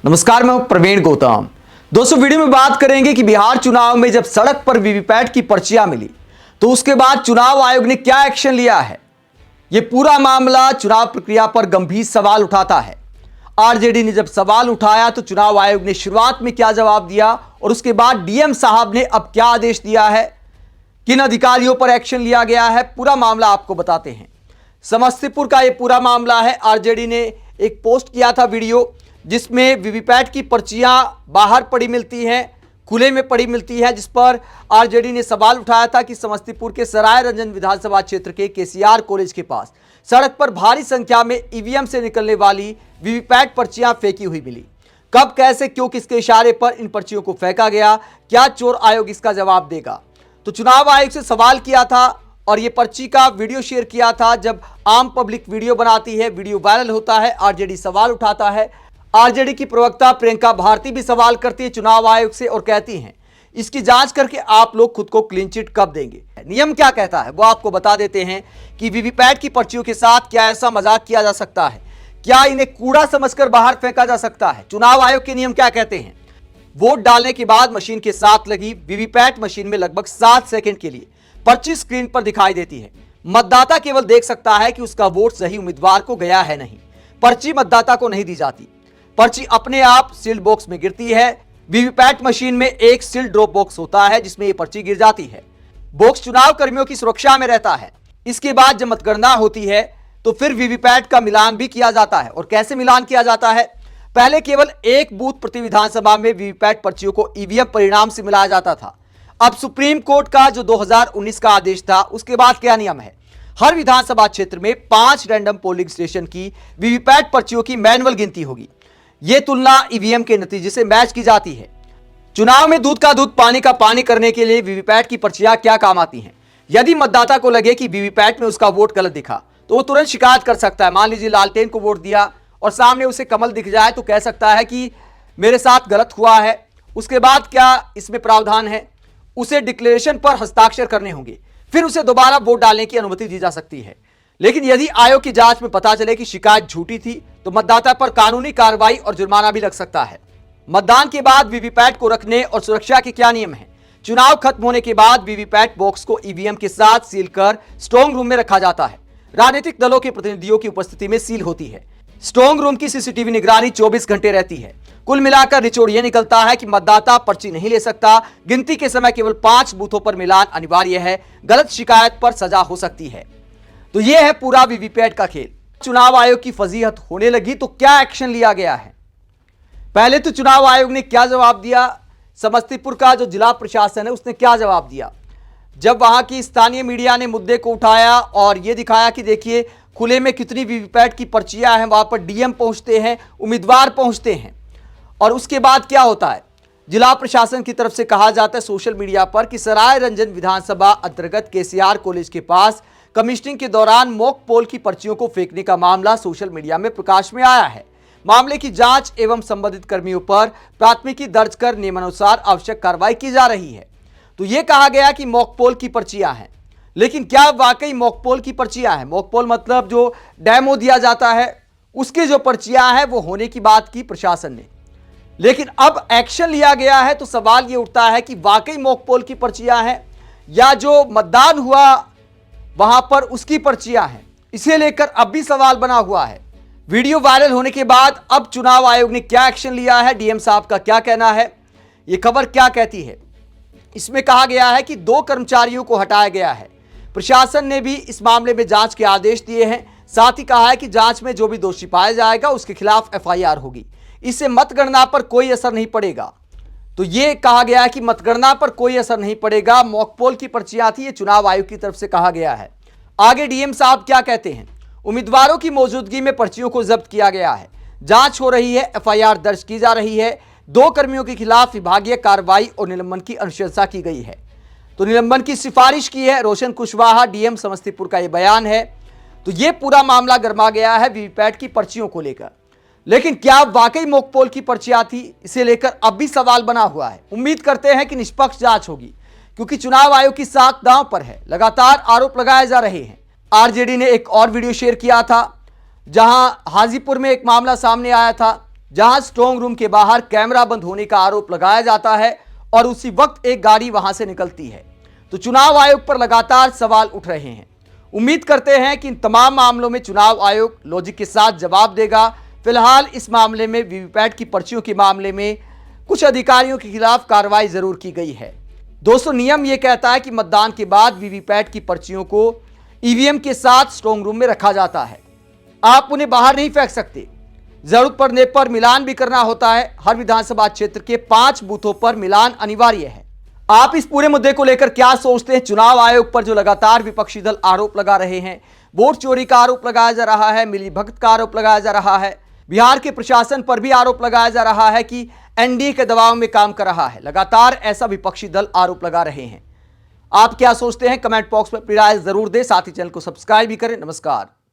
नमस्कार, मैं हूं प्रवीण गौतम। दोस्तों, वीडियो में बात करेंगे कि बिहार चुनाव में जब सड़क पर वीवीपैट की पर्चियां मिली तो उसके बाद चुनाव आयोग ने क्या एक्शन लिया है। यह पूरा मामला चुनाव प्रक्रिया पर गंभीर सवाल उठाता है। आरजेडी ने जब सवाल उठाया तो चुनाव आयोग ने शुरुआत में क्या जवाब दिया और उसके बाद डीएम साहब ने अब क्या आदेश दिया है, किन अधिकारियों पर एक्शन लिया गया है, पूरा मामला आपको बताते हैं। समस्तीपुर का यह पूरा मामला है। आरजेडी ने एक पोस्ट किया था वीडियो, जिसमें वीवीपैट की पर्चियां बाहर पड़ी मिलती हैं, खुले में पड़ी मिलती है, जिस पर आरजेडी ने सवाल उठाया था कि समस्तीपुर के सराय रंजन विधानसभा क्षेत्र के केसीआर कॉलेज के पास सड़क पर भारी संख्या में ईवीएम से निकलने वाली वीवीपैट पर्चियां फेंकी हुई मिली। कब, कैसे, क्यों, किसके इशारे पर इन पर्चियों को फेंका गया, क्या चोर आयोग इसका जवाब देगा। तो चुनाव आयोग से सवाल किया था और ये पर्ची का वीडियो शेयर किया था। जब आम पब्लिक वीडियो बनाती है, वीडियो वायरल होता है, आरजेडी सवाल उठाता है। आरजेडी की प्रवक्ता प्रियंका भारती भी सवाल करती है चुनाव आयोग से और कहती हैं, इसकी जांच करके आप लोग खुद को क्लीन चिट कब देंगे। नियम क्या कहता है वो आपको बता देते हैं कि वीवीपैट की पर्चियों के साथ क्या ऐसा मजाक किया जा सकता है, क्या इन्हें कूड़ा समझकर बाहर फेंका जा सकता है। चुनाव आयोग के नियम क्या कहते हैं। वोट डालने के बाद मशीन के साथ लगी वीवीपैट मशीन में लगभग 7 सेकंड के लिए पर्ची स्क्रीन पर दिखाई देती है। मतदाता केवल देख सकता है कि उसका वोट सही उम्मीदवार को गया है नहीं। पर्ची मतदाता को नहीं दी जाती। पर्ची अपने आप सील्ड बॉक्स में गिरती है। वीवीपैट मशीन में एक सील्ड ड्रॉप बॉक्स होता है जिसमें यह पर्ची गिर जाती है। बॉक्स चुनाव कर्मियों की सुरक्षा में रहता है। इसके बाद जब मतगणना होती है तो फिर वीवीपैट का मिलान भी किया जाता है। और कैसे मिलान किया जाता है, पहले केवल एक बूथ प्रति विधानसभा में वीवीपैट पर्चियों को ईवीएम परिणाम से मिलाया जाता था। अब सुप्रीम कोर्ट का जो 2019 का आदेश था, उसके बाद क्या नियम है, हर विधानसभा क्षेत्र में 5 रैंडम पोलिंग स्टेशन की वीवीपैट पर्चियों की मैनुअल गिनती होगी। यह तुलना ईवीएम के नतीजे से मैच की जाती है। चुनाव में दूध का दूध पानी का पानी करने के लिए वीवीपैट की पर्चियां क्या काम आती हैं। यदि मतदाता को लगे कि वीवीपैट में उसका वोट गलत दिखा तो वो तुरंत शिकायत कर सकता है। मान लीजिए लालटेन को वोट दिया और सामने उसे कमल दिख जाए तो कह सकता है कि मेरे साथ गलत हुआ है। उसके बाद क्या इसमें प्रावधान है, उसे डिक्लेरेशन पर हस्ताक्षर करने होंगे, फिर उसे दोबारा वोट डालने की अनुमति दी जा सकती है। लेकिन यदि आयोग की जांच में पता चले कि शिकायत झूठी थी तो मतदाता पर कानूनी कार्रवाई और जुर्माना भी लग सकता है। मतदान के बाद वीवीपैट को रखने और सुरक्षा के क्या नियम हैं। चुनाव खत्म होने के बाद वीवीपैट बॉक्स को ईवीएम के साथ सील कर स्ट्रांग रूम में रखा जाता है। राजनीतिक दलों के प्रतिनिधियों की उपस्थिति में सील होती है। स्ट्रांग रूम की सीसीटीवी निगरानी 24 घंटे रहती है। कुल मिलाकर निचोड़ यह निकलता है कि मतदाता पर्ची नहीं ले सकता। गिनती के समय केवल 5 बूथों पर मिलान अनिवार्य है। गलत शिकायत पर सजा हो सकती है। तो यह है पूरा वीवीपैट का खेल। चुनाव आयोग की फजीहत होने लगी तो क्या एक्शन लिया गया है। पहले तो चुनाव आयोग ने क्या जवाब दिया, समस्तीपुर का जो जिला प्रशासन है उसने क्या जवाब दिया। जब वहां की स्थानीय मीडिया ने मुद्दे को उठाया और यह दिखाया कि देखिए खुले में कितनी वीवीपैट की पर्चियां हैं, वहां पर डीएम पहुंचते हैं, उम्मीदवार पहुंचते हैं। और उसके बाद क्या होता है, जिला प्रशासन की तरफ से कहा जाता है सोशल मीडिया पर कि सराय रंजन विधानसभा अंतर्गत केसीआर कॉलेज के पास कमिश्निंग के दौरान मॉक पोल की पर्चियों को फेंकने का मामला सोशल मीडिया में प्रकाश में आया है। मामले की जांच एवं संबंधित कर्मियों पर प्राथमिकी दर्ज कर नियमानुसार आवश्यक कार्रवाई की जा रही है। तो यह कहा गया कि मॉक पोल की पर्चियां हैं, लेकिन क्या वाकई मॉक पोल की पर्चियां हैं। मॉक पोल मतलब जो डेमो दिया जाता है उसकी जो पर्चियां हैं वो होने की बात की प्रशासन ने, लेकिन अब एक्शन लिया गया है। तो सवाल यह उठता है कि वाकई मॉक पोल की पर्चियां हैं या जो मतदान हुआ वहां पर उसकी पर्चियां हैं। इसे लेकर अब भी सवाल बना हुआ है। वीडियो वायरल होने के बाद अब चुनाव आयोग ने क्या एक्शन लिया है, डीएम साहब का क्या कहना है, यह खबर क्या कहती है। इसमें कहा गया है कि 2 कर्मचारियों को हटाया गया है। प्रशासन ने भी इस मामले में जांच के आदेश दिए हैं। साथ ही कहा है कि जांच में जो भी दोषी पाया जाएगा उसके खिलाफ एफआईआर होगी। इससे मतगणना पर कोई असर नहीं पड़ेगा। तो यह कहा गया है कि मतगणना पर कोई असर नहीं पड़ेगा। मॉक पोल की पर्चियां थी, ये चुनाव आयोग की तरफ से कहा गया है। आगे डीएम साहब क्या कहते हैं, उम्मीदवारों की मौजूदगी में पर्चियों को जब्त किया गया है, जांच हो रही है, एफआईआर दर्ज की जा रही है। 2 कर्मियों के खिलाफ विभागीय कार्रवाई और निलंबन की अनुशंसा की गई है। तो निलंबन की सिफारिश की है रोशन कुशवाहा, डीएम समस्तीपुर का यह बयान है। तो यह पूरा मामला गर्मा गया है वीवीपैट की पर्चियों को लेकर। लेकिन क्या वाकई मॉक पोल की पर्चियां थी, इसे लेकर अब भी सवाल बना हुआ है। उम्मीद करते हैं कि निष्पक्ष जांच होगी, क्योंकि चुनाव आयोग की साख दांव पर है। लगातार आरोप लगाए जा रहे हैं। आरजेडी ने एक और वीडियो शेयर किया था जहां हाजीपुर में एक मामला सामने आया था जहां स्ट्रांग रूम के बाहर कैमरा बंद होने का आरोप लगाया जाता है और उसी वक्त एक गाड़ी वहां से निकलती है। तो चुनाव आयोग पर लगातार सवाल उठ रहे हैं। उम्मीद करते हैं कि इन तमाम मामलों में चुनाव आयोग लॉजिक के साथ जवाब देगा। फिलहाल इस मामले में वीवीपैट की पर्चियों के मामले में कुछ अधिकारियों के खिलाफ कार्रवाई जरूर की गई है। दोस्तों, नियम यह कहता है कि मतदान के बाद वीवीपैट की पर्चियों को ईवीएम के साथ स्ट्रांग रूम में रखा जाता है। आप उन्हें बाहर नहीं फेंक सकते। जरूरत पड़ने पर मिलान भी करना होता है। हर विधानसभा क्षेत्र के 5 बूथों पर मिलान अनिवार्य है। आप इस पूरे मुद्दे को लेकर क्या सोचते हैं? चुनाव आयोग पर जो लगातार विपक्षी दल आरोप लगा रहे हैं, वोट चोरी का आरोप लगाया जा रहा है, मिलीभगत का आरोप लगाया जा रहा है, बिहार के प्रशासन पर भी आरोप लगाया जा रहा है कि एनडीए के दबाव में काम कर रहा है। लगातार ऐसा विपक्षी दल आरोप लगा रहे हैं। आप क्या सोचते हैं? कमेंट बॉक्स में अपनी राय जरूर दें। साथ ही चैनल को सब्सक्राइब भी करें। नमस्कार।